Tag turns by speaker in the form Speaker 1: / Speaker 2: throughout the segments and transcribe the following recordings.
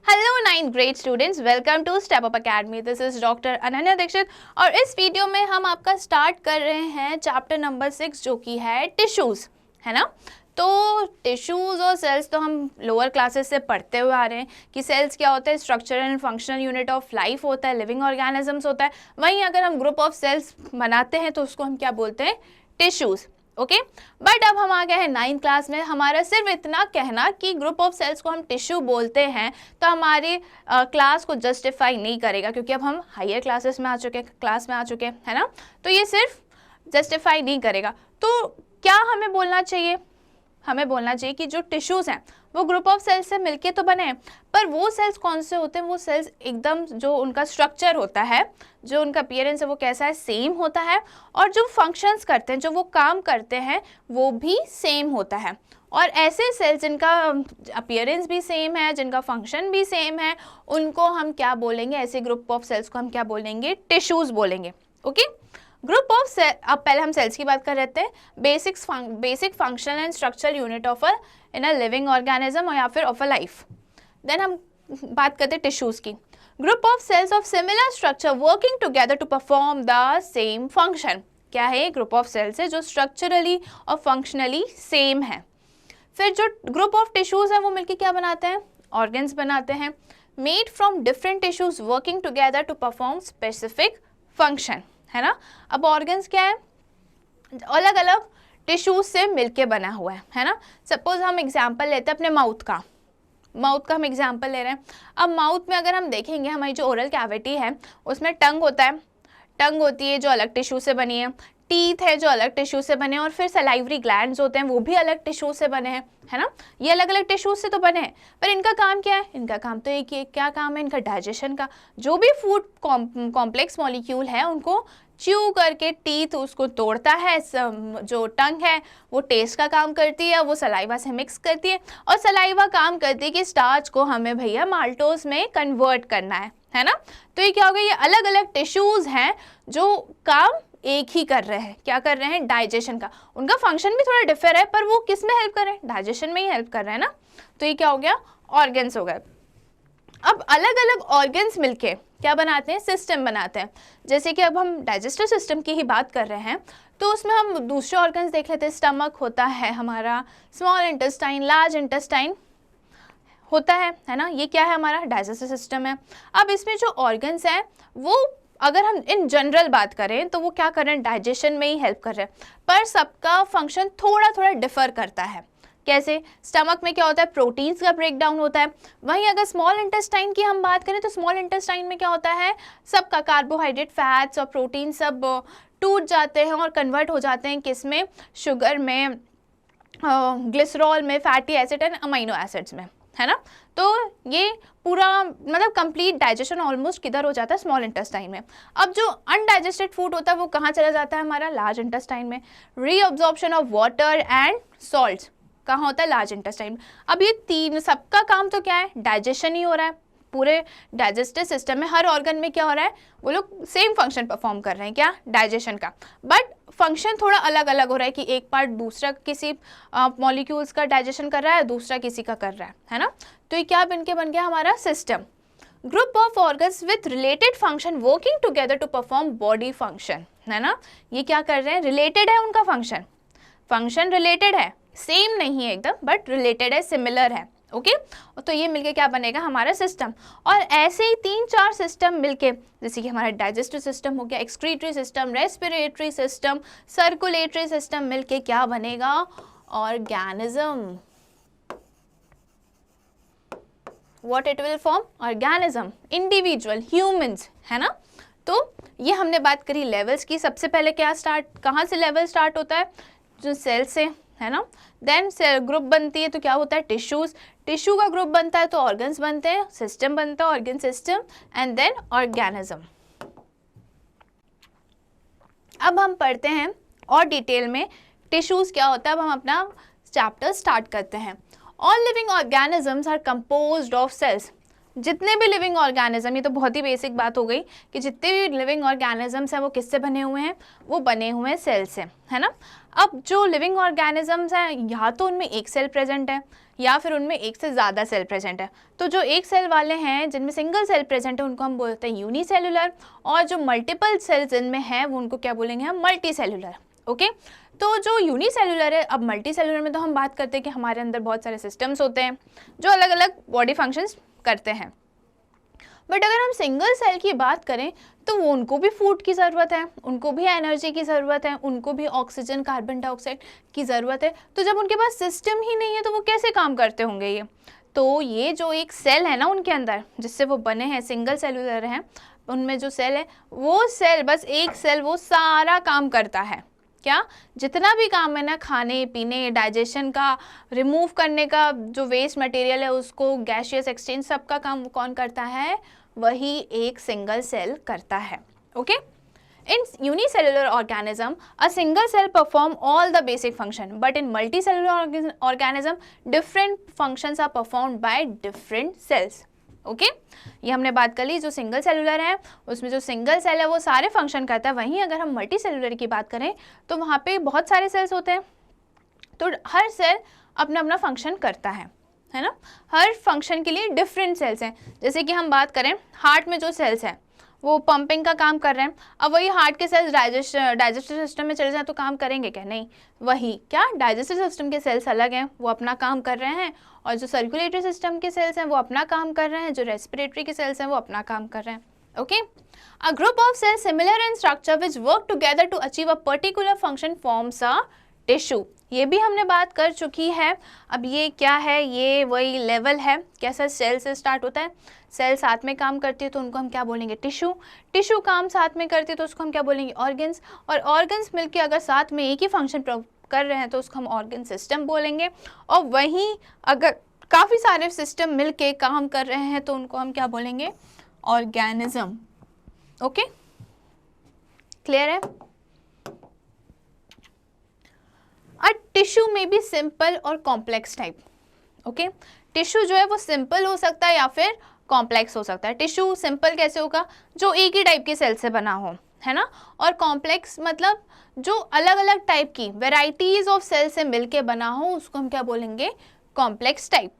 Speaker 1: Hello 9th grade students, welcome to Step Up Academy. This is doctor Ananya Dikshit और इस video में हम आपका स्टार्ट कर रहे हैं चैप्टर नंबर 6 जो कि है टिश्यूज़, है ना। तो टिश्यूज़ और सेल्स तो हम लोअर क्लासेस से पढ़ते हुए आ रहे हैं कि सेल्स क्या होता है, structural and functional unit of life होता है, लिविंग ऑर्गेनिजम्स होता है। वहीं अगर हम ग्रुप ऑफ सेल्स बनाते हैं तो उसको हम क्या बोलते हैं, टिश्यूज़। ओके, बट अब हम आ गए हैं 9th क्लास में। हमारा सिर्फ इतना कहना कि ग्रुप ऑफ सेल्स को हम टिश्यू बोलते हैं तो हमारी क्लास को जस्टिफाई नहीं करेगा, क्योंकि अब हम हायर क्लासेस में आ चुके हैं, है ना। तो ये सिर्फ जस्टिफाई नहीं करेगा। तो क्या हमें बोलना चाहिए, हमें बोलना चाहिए कि जो टिश्यूज़ हैं वो ग्रुप ऑफ सेल्स से मिलके तो बने हैं, पर वो सेल्स कौन से होते हैं, वो सेल्स एकदम जो उनका स्ट्रक्चर होता है, जो उनका अपीयरेंस है वो कैसा है, सेम होता है। और जो फंक्शंस करते हैं, जो वो काम करते हैं वो भी सेम होता है। और ऐसे सेल्स जिनका अपीयरेंस भी सेम है, जिनका फंक्शन भी सेम है, उनको हम क्या बोलेंगे, ऐसे ग्रुप ऑफ सेल्स को हम क्या बोलेंगे, टिश्यूज़ बोलेंगे। ओके, ग्रुप ऑफ सेल, अब पहले हम सेल्स की बात कर रहे थे। Basic functional and structural unit of in a living organism और या फिर ऑफ अ लाइफ। देन हम बात करते हैं टिश्यूज़ की। Group of cells of similar structure working together to perform the same function. क्या है, ग्रुप ऑफ सेल्स है जो स्ट्रक्चरली और फंक्शनली सेम है। फिर जो ग्रुप ऑफ टिश्यूज़ है वो मिलके क्या बनाते हैं, ऑर्गन्स बनाते हैं, made from different tissues working together to perform specific function, है ना। अब ऑर्गन्स क्या है, अलग अलग टिश्यूज से मिलके बना हुआ है ना। सपोज हम एग्जांपल लेते हैं अपने माउथ का हम एग्जांपल ले रहे हैं। अब माउथ में अगर हम देखेंगे, हमारी जो ओरल कैविटी है उसमें टंग होता है, टंग होती है जो अलग टिश्यू से बनी है, टीथ है जो अलग टिश्यू से बने हैं, और फिर सलाइवरी ग्लैंड्स होते हैं वो भी अलग टिश्यू से बने हैं, है ना। ये अलग अलग टिश्यू से तो बने हैं, पर इनका काम क्या है, इनका काम तो एक ही, क्या काम है इनका, डाइजेशन का। जो भी फूड कॉम्प्लेक्स मॉलिक्यूल है उनको च्यू करके टीथ उसको तोड़ता है, जो टंग है वो टेस्ट का काम करती है, वो सलाइवा से मिक्स करती है, और सलाइवा काम करती है कि स्टार्च को हमें भैया माल्टोज में कन्वर्ट करना है ना। तो ये क्या हो गया, ये अलग अलग टिश्यूज़ हैं जो काम एक ही कर रहे हैं। क्या कर रहे हैं, डाइजेशन का। उनका फंक्शन भी थोड़ा डिफर है, पर वो किस में हेल्प कर रहे हैं, डाइजेशन में ही हेल्प कर रहे हैं ना। तो ये क्या हो गया, ऑर्गन्स हो गए। अब अलग अलग ऑर्गन्स मिलके क्या बनाते हैं, सिस्टम बनाते हैं। जैसे कि अब हम डाइजेस्टिव सिस्टम की ही बात कर रहे हैं तो उसमें हम दूसरे ऑर्गन्स देख लेते हैं। स्टमक होता है हमारा, स्मॉल इंटेस्टाइन, लार्ज इंटेस्टाइन होता है ना। ये क्या है, हमारा डाइजेस्टिव सिस्टम है। अब इसमें जो ऑर्गन्स हैं वो अगर हम इन जनरल बात करें तो वो क्या कर रहे हैं, डाइजेशन में ही हेल्प कर रहे हैं, पर सबका फंक्शन थोड़ा थोड़ा डिफर करता है। कैसे, स्टमक में क्या होता है, प्रोटीन्स का ब्रेकडाउन होता है। वहीं अगर स्मॉल इंटेस्टाइन की हम बात करें तो स्मॉल इंटेस्टाइन में क्या होता है, सबका कार्बोहाइड्रेट, फैट्स और प्रोटीन सब टूट जाते हैं और कन्वर्ट हो जाते हैं किस में, शुगर में, ग्लिसरॉल में, fatty acid and amino acids में, है ना। तो ये पूरा मतलब कंप्लीट डाइजेशन ऑलमोस्ट किधर हो जाता है, स्मॉल इंटेस्टाइन में। अब जो अनडाइजेस्टेड फूड होता है वो कहाँ चला जाता है, हमारा लार्ज इंटेस्टाइन में। Reabsorption of water and salts कहाँ होता है, लार्ज इंटेस्टाइन। अब ये तीन सबका काम तो क्या है, डाइजेशन ही हो रहा है। पूरे डाइजेस्टिव सिस्टम में हर ऑर्गन में क्या हो रहा है, वो लोग सेम फंक्शन परफॉर्म कर रहे हैं, क्या, डाइजेशन का, बट फंक्शन थोड़ा अलग अलग हो रहा है कि एक पार्ट दूसरा किसी मॉलिक्यूल्स का डाइजेशन कर रहा है, दूसरा किसी का कर रहा है ना। तो ये क्या बन गया हमारा system, group of organs with related function working together to perform body function, है ना। ये क्या कर रहे हैं, रिलेटेड है उनका फंक्शन रिलेटेड है, सेम नहीं है एकदम, बट रिलेटेड है, सिमिलर है। ओके, तो ये मिलके क्या बनेगा, हमारा सिस्टम। और ऐसे ही 3-4 सिस्टम मिलके, जैसे कि हमारा डाइजेस्टिव सिस्टम हो गया, excretory system, respiratory system, circulatory system, मिलके क्या बनेगा, organism. What it will form, organism, individual, humans, है ना। तो ये हमने बात करी लेवल्स की। सबसे पहले क्या कहाँ से लेवल स्टार्ट होता है, जो सेल से, है ना। देन सेल ग्रुप बनती है तो क्या होता है, टिश्यूज, टिश्यू का ग्रुप बनता है तो ऑर्गन्स बनते हैं, सिस्टम बनता है, organ system, and then organism. अब हम पढ़ते हैं और डिटेल में टिश्यूज क्या होता है। अब हम अपना चैप्टर स्टार्ट करते हैं। All living organisms are composed of cells. जितने भी लिविंग ऑर्गेनिज्म, ये तो बहुत ही बेसिक बात हो गई कि जितने भी लिविंग ऑर्गेनिजम्स हैं वो किससे बने हुए हैं, वो बने हुए हैं सेल से, है ना। अब जो लिविंग ऑर्गेनिजम्स हैं या तो उनमें एक सेल प्रेजेंट है या फिर उनमें एक से ज़्यादा सेल प्रेजेंट है। तो जो एक सेल वाले हैं जिनमें सिंगल सेल प्रेजेंट है उनको हम बोलते हैं यूनिसेलुलर, और जो मल्टीपल सेल्स जिनमें हैं वो उनको क्या बोलेंगे हम, मल्टी सेलुलर। ओके, तो जो यूनिसेलुलर है, अब मल्टी सेलुलर में तो हम बात करते हैं कि हमारे अंदर बहुत सारे सिस्टम्स होते हैं जो अलग अलग बॉडी फंक्शंस करते हैं। बट अगर हम सिंगल सेल की बात करें तो वो उनको भी फूड की ज़रूरत है, उनको भी एनर्जी की ज़रूरत है, उनको भी ऑक्सीजन कार्बन डाइऑक्साइड की ज़रूरत है। तो जब उनके पास सिस्टम ही नहीं है तो वो कैसे काम करते होंगे ये। तो ये जो एक सेल है ना उनके अंदर जिससे वो बने हैं, सिंगल सेलुलर हैं, उनमें जो सेल है वो सेल, बस एक सेल वो सारा काम करता है। क्या, जितना भी काम है ना, खाने पीने, डाइजेशन का, रिमूव करने का, जो वेस्ट मटेरियल है उसको गैसियस एक्सचेंज, सबका काम कौन करता है, वही एक सिंगल सेल करता है। Okay, in unicellular organism a single cell perform all the basic function, but in multicellular organism different functions are performed by different cells. Okay, ये हमने बात कर ली। जो सिंगल सेलुलर है उसमें जो सिंगल सेल है वो सारे फंक्शन करता है। वहीं अगर हम मल्टी सेलुलर की बात करें तो वहाँ पे बहुत सारे सेल्स होते हैं, तो हर सेल अपना अपना फंक्शन करता है ना। हर फंक्शन के लिए डिफरेंट सेल्स हैं। जैसे कि हम बात करें हार्ट में जो सेल्स हैं वो पंपिंग का काम कर रहे हैं। अब वही हार्ट के सेल्स डाइजेस्टिव सिस्टम में चले जाएं तो काम करेंगे क्या, नहीं। वही क्या, डाइजेस्टिव सिस्टम के सेल्स अलग हैं, वो अपना काम कर रहे हैं, और जो सर्कुलेटरी सिस्टम के सेल्स हैं वो अपना काम कर रहे हैं, जो रेस्पिरेटरी के सेल्स हैं वो अपना काम कर रहे हैं। Okay, a group of cells similar in structure which work together to achieve a particular function forms a tissue. ये भी हमने बात कर चुकी है। अब ये क्या है, ये वही लेवल है, कैसा सेल से स्टार्ट होता है, सेल साथ में काम करती है तो उनको हम क्या बोलेंगे, टिश्यू। टिश्यू काम साथ में करती है तो उसको हम क्या बोलेंगे, ऑर्गन्स। और ऑर्गन्स मिलके अगर साथ में एक ही फंक्शन कर रहे हैं तो उसको हम ऑर्गन सिस्टम बोलेंगे। और वहीं अगर काफ़ी सारे सिस्टम मिलके काम कर रहे हैं तो उनको हम क्या बोलेंगे, ऑर्गेनिज्म। ओके, क्लियर है। अ टिश्यू में भी सिंपल और कॉम्प्लेक्स टाइप। ओके, टिश्यू जो है वो सिंपल हो सकता है या फिर कॉम्प्लेक्स हो सकता है। टिश्यू सिंपल कैसे होगा, जो एक ही टाइप के सेल से बना हो, है ना। और कॉम्प्लेक्स मतलब जो अलग अलग टाइप की वेराइटीज ऑफ सेल से मिलके बना हो, उसको हम क्या बोलेंगे, कॉम्प्लेक्स टाइप।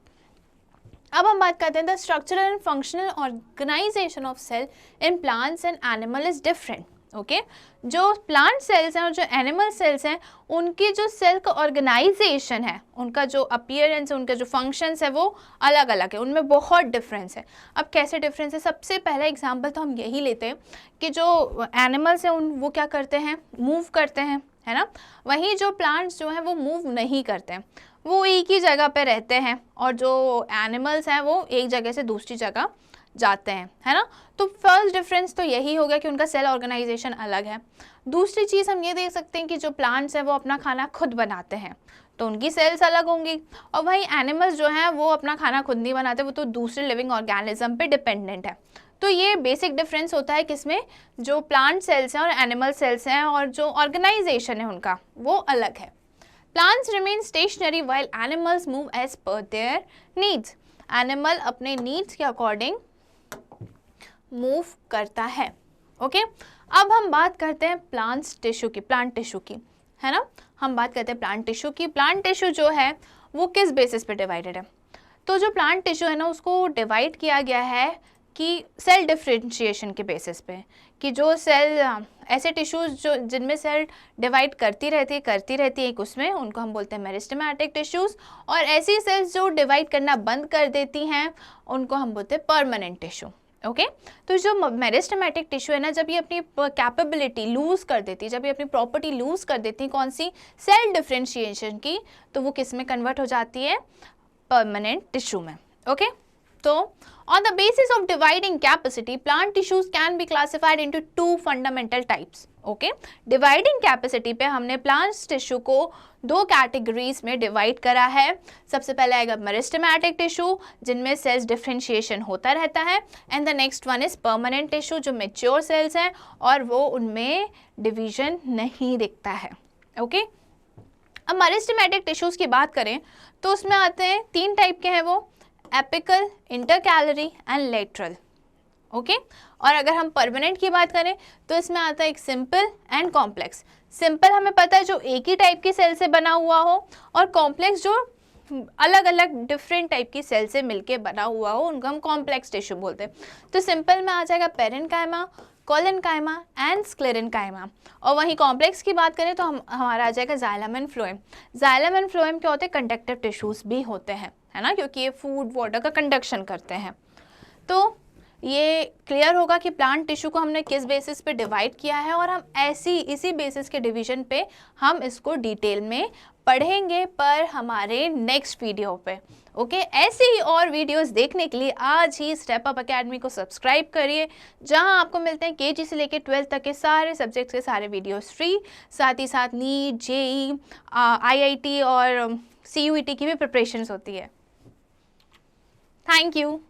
Speaker 1: अब हम बात करते हैं the structural and functional organisation of cell in plants and animal is different. Okay, जो प्लांट सेल्स हैं और जो एनिमल सेल्स हैं उनकी जो सेल का ऑर्गेनाइजेशन है, उनका जो अपीयरेंस है, उनके जो फंक्शंस है वो अलग अलग है, उनमें बहुत डिफरेंस है। अब कैसे डिफरेंस है, सबसे पहला एग्जांपल तो हम यही लेते हैं कि जो एनिमल्स हैं वो क्या करते हैं, मूव करते हैं, है ना। वहीं जो प्लांट्स जो हैं वो मूव नहीं करते हैं, वो एक ही जगह पे रहते हैं, और जो एनिमल्स हैं वो एक जगह से दूसरी जगह जाते हैं, है ना। तो फर्स्ट डिफरेंस तो यही हो गया कि उनका सेल ऑर्गेनाइजेशन अलग है। दूसरी चीज़ हम ये देख सकते हैं कि जो प्लांट्स हैं वो अपना खाना खुद बनाते हैं तो उनकी सेल्स अलग होंगी, और वहीं एनिमल्स जो हैं वो अपना खाना खुद नहीं बनाते, वो तो दूसरे लिविंग ऑर्गेनिज्म पे डिपेंडेंट है। तो ये बेसिक डिफरेंस होता है किसमें, जो प्लांट सेल्स हैं और एनिमल सेल्स हैं, और जो ऑर्गेनाइजेशन है उनका वो अलग है। Plants remain stationary while animals move as per their needs. Animal अपने नीड्स के अकॉर्डिंग मूव करता है। ओके, अब हम बात करते हैं प्लांट टिश्यू की, है ना। हम बात करते हैं प्लांट टिश्यू की। प्लांट टिश्यू जो है वो किस बेसिस पे डिवाइडेड है, तो जो प्लांट टिश्यू है ना उसको डिवाइड किया गया है कि सेल डिफरेंशिएशन के बेसिस पे, कि जो सेल ऐसे टिश्यूज जो जिनमें सेल डिवाइड करती रहती है एक उसमें, उनको हम बोलते हैं मेरिस्टेमेटिक टिश्यूज, और ऐसी सेल्स जो डिवाइड करना बंद कर देती हैं उनको हम बोलते हैं परमानेंट टिश्यू। ओके, तो जो मेरिस्टेमेटिक टिश्यू है ना, जब ये अपनी कैपेबिलिटी लूज़ कर देती है, जब ये अपनी प्रॉपर्टी लूज़ कर देती है, कौन सी, सेल डिफरेंशिएशन की, तो वो किस में कन्वर्ट हो जाती है, परमानेंट टिश्यू में। ओके, तो on the basis of dividing capacity, plant tissues can be classified into two fundamental types. Okay, dividing capacity पे हमने plant tissue को दो कैटेगरीज में डिवाइड करा है। सबसे पहले आएगा मेरिस्टेमेटिक टिश्यू जिनमें सेल्स डिफरेंशिएशन होता रहता है, and the next one is permanent tissue जो मेच्योर सेल्स हैं और वो उनमें डिवीजन नहीं दिखता है। ओके, अब मेरिस्टेमेटिक टिश्यूज की बात करें तो उसमें आते हैं तीन टाइप के हैं वो, apical, intercalary and lateral. Okay और अगर हम परमानेंट की बात करें तो इसमें आता है एक सिंपल एंड कॉम्प्लेक्स। सिंपल हमें पता है जो एक ही टाइप की सेल से बना हुआ हो, और कॉम्प्लेक्स जो अलग अलग डिफरेंट टाइप की सेल से मिलके बना हुआ हो, उनको हम कॉम्प्लेक्स टिश्यू बोलते हैं। तो सिंपल में आ जाएगा पेरेन्काइमा, कोलेनकाइमा एंड स्क्लेरेन्काइमा। और वहीं कॉम्प्लेक्स की बात करें तो हमारा आ जाएगा xylem and phloem. Xylem and phloem क्या होते हैं? कंडक्टिव टिश्यूज भी होते हैं, है ना, क्योंकि ये फूड वाटर का कंडक्शन करते हैं। तो ये क्लियर होगा कि प्लांट टिश्यू को हमने किस बेसिस पे डिवाइड किया है, और हम इसी बेसिस के डिवीजन पे हम इसको डिटेल में पढ़ेंगे पर हमारे नेक्स्ट वीडियो पे। ओके ऐसे ही और वीडियोस देखने के लिए आज ही स्टेप अप एकेडमी को सब्सक्राइब करिए, जहां आपको मिलते हैं केजी से लेकर 12th तक के सारे सब्जेक्ट्स के सारे वीडियोस फ्री। साथ ही साथ नीट, जेई, IIT और CUET की भी प्रिपरेशंस होती है। Thank you.